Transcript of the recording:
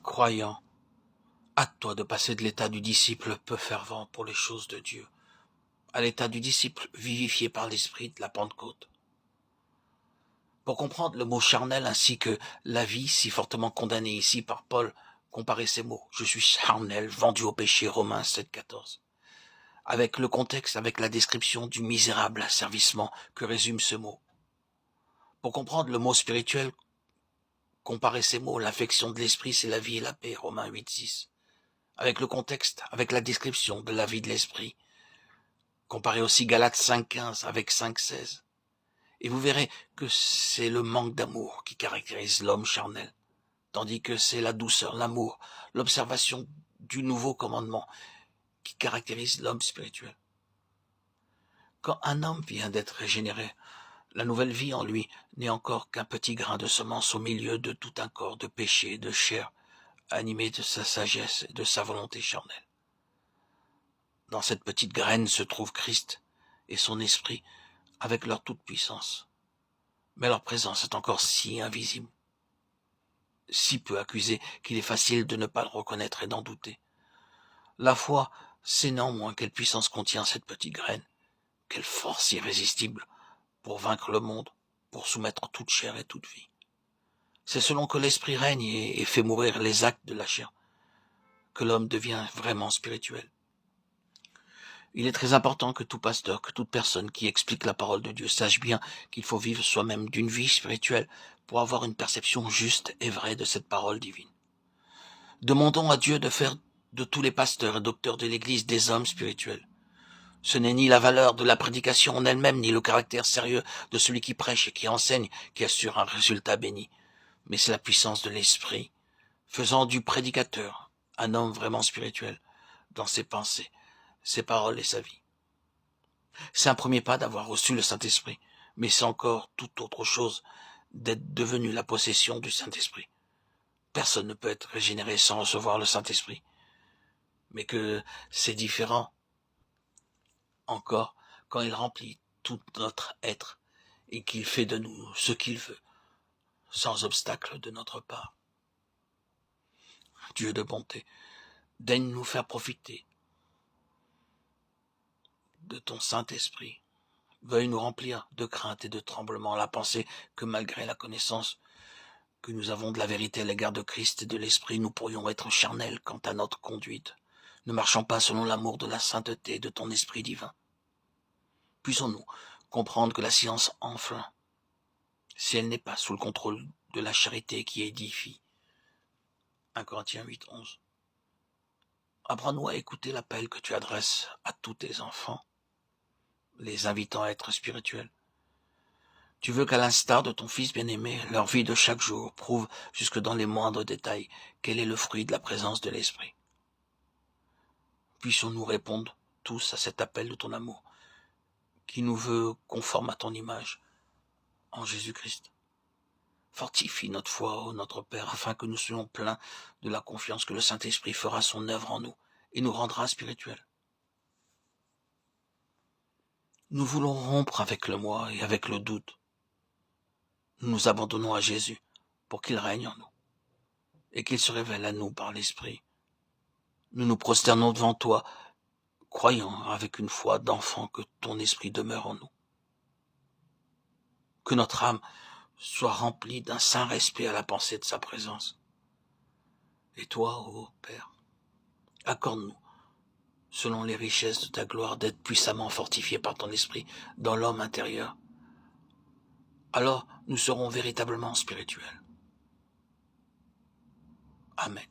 Croyant, hâte-toi de passer de l'état du disciple peu fervent pour les choses de Dieu à l'état du disciple vivifié par l'esprit de la Pentecôte. Pour comprendre le mot charnel ainsi que la vie si fortement condamnée ici par Paul, comparez ces mots. Je suis charnel, vendu au péché, Romains 7,14. Avec le contexte, avec la description du misérable asservissement que résume ce mot. Pour comprendre le mot spirituel, comparez ces mots. L'affection de l'esprit, c'est la vie et la paix, Romains 8,6. Avec le contexte, avec la description de la vie de l'esprit, comparez aussi Galates 5,15 avec 5,16. Et vous verrez que c'est le manque d'amour qui caractérise l'homme charnel, tandis que c'est la douceur, l'amour, l'observation du nouveau commandement qui caractérise l'homme spirituel. Quand un homme vient d'être régénéré, la nouvelle vie en lui n'est encore qu'un petit grain de semence au milieu de tout un corps de péché et de chair, animé de sa sagesse et de sa volonté charnelle. Dans cette petite graine se trouve Christ et son esprit avec leur toute-puissance. Mais leur présence est encore si invisible, si peu accusée qu'il est facile de ne pas le reconnaître et d'en douter. La foi, c'est néanmoins quelle puissance contient cette petite graine, quelle force irrésistible pour vaincre le monde, pour soumettre toute chair et toute vie. C'est selon que l'esprit règne et fait mourir les actes de la chair que l'homme devient vraiment spirituel. Il est très important que tout pasteur, que toute personne qui explique la parole de Dieu sache bien qu'il faut vivre soi-même d'une vie spirituelle pour avoir une perception juste et vraie de cette parole divine. Demandons à Dieu de faire de tous les pasteurs et docteurs de l'Église des hommes spirituels. Ce n'est ni la valeur de la prédication en elle-même, ni le caractère sérieux de celui qui prêche et qui enseigne qui assure un résultat béni, mais c'est la puissance de l'esprit, faisant du prédicateur un homme vraiment spirituel dans ses pensées, ses paroles et sa vie. C'est un premier pas d'avoir reçu le Saint-Esprit, mais c'est encore toute autre chose d'être devenu la possession du Saint-Esprit. Personne ne peut être régénéré sans recevoir le Saint-Esprit, mais que c'est différent encore quand il remplit tout notre être et qu'il fait de nous ce qu'il veut, sans obstacle de notre part. Dieu de bonté, daigne nous faire profiter de ton Saint-Esprit. Veuille nous remplir de crainte et de tremblement à la pensée que malgré la connaissance que nous avons de la vérité à l'égard de Christ et de l'Esprit, nous pourrions être charnels quant à notre conduite, ne marchant pas selon l'amour de la sainteté et de ton Esprit divin. Puissions-nous comprendre que la science enfle, si elle n'est pas sous le contrôle de la charité qui édifie. 1 Corinthiens 8,11. Apprends-nous à écouter l'appel que tu adresses à tous tes enfants, les invitant à être spirituels. Tu veux qu'à l'instar de ton Fils bien-aimé, leur vie de chaque jour prouve jusque dans les moindres détails quel est le fruit de la présence de l'Esprit. Puissions-nous répondre tous à cet appel de ton amour, qui nous veut conforme à ton image, en Jésus-Christ. Fortifie notre foi, ô notre Père, afin que nous soyons pleins de la confiance que le Saint-Esprit fera son œuvre en nous et nous rendra spirituels. Nous voulons rompre avec le moi et avec le doute. Nous nous abandonnons à Jésus pour qu'il règne en nous et qu'il se révèle à nous par l'Esprit. Nous nous prosternons devant toi, croyant avec une foi d'enfant que ton Esprit demeure en nous. Que notre âme soit remplie d'un saint respect à la pensée de sa présence. Et toi, ô Père, accorde-nous, selon les richesses de ta gloire, d'être puissamment fortifiés par ton Esprit dans l'homme intérieur. Alors nous serons véritablement spirituels. Amen.